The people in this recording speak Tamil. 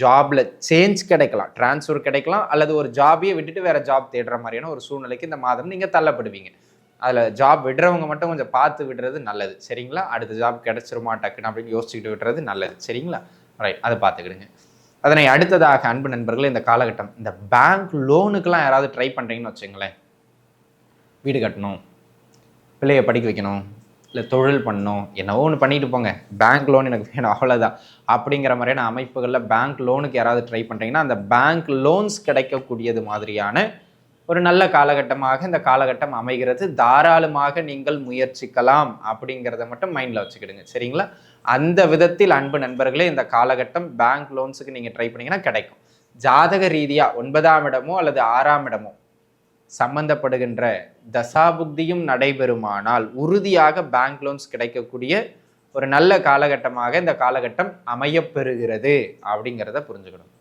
ஜாப்ல சேஞ்ச் கிடைக்கலாம், டிரான்ஸ்ஃபர் கிடைக்கலாம், அல்லது ஒரு ஜாபையே விட்டுட்டு வேற ஜாப் தேடுற மாதிரியான ஒரு சூழ்நிலைக்கு இந்த மாதம் நீங்க தள்ளப்படுவீங்க. அதில் ஜாப் விடுறவங்க மட்டும் கொஞ்சம் பார்த்து விடுறது நல்லது. சரிங்களா? அடுத்த ஜாப் கிடைச்சிருமா டக்குன்னு அப்படின்னு யோசிச்சுக்கிட்டு விடுறது நல்லது. சரிங்களா? ரைட், அதை பார்த்துக்கிடுங்க. அதனை அடுத்ததாக அன்பு நண்பர்களே, இந்த காலகட்டம் இந்த பேங்க் லோனுக்கெல்லாம் யாராவது ட்ரை பண்ணுறீங்கன்னு வச்சுங்களேன், வீடு கட்டணும், பிள்ளைய படிக்க வைக்கணும், இல்லை தொழில் பண்ணணும், என்னவோ ஒன்று பண்ணிட்டு போங்க, பேங்க் லோன் எனக்கு வேணும் அவ்வளோதான் அப்படிங்கிற மாதிரியான அமைப்புகளில் பேங்க் லோனுக்கு யாராவது ட்ரை பண்ணுறீங்கன்னா, அந்த பேங்க் லோன்ஸ் கிடைக்கக்கூடியது மாதிரியான ஒரு நல்ல காலகட்டமாக இந்த காலகட்டம் அமைகிறது. தாராளமாக நீங்கள் முயற்சிக்கலாம் அப்படிங்கிறத மட்டும் மைண்டில் வச்சுக்கிடுங்க. சரிங்களா? அந்த விதத்தில் அன்பு நண்பர்களே, இந்த காலகட்டம் பேங்க் லோன்ஸுக்கு நீங்கள் ட்ரை பண்ணீங்கன்னா கிடைக்கும். ஜாதக ரீதியாக 9ஆம் இடமோ அல்லது 6ஆம் இடமோ சம்பந்தப்படுகின்ற தசாபுக்தியும் நடைபெறுமானால் உறுதியாக பேங்க் லோன்ஸ் கிடைக்கக்கூடிய ஒரு நல்ல காலகட்டமாக இந்த காலகட்டம் அமையப்பெறுகிறது அப்படிங்கிறத புரிஞ்சுக்கணும்.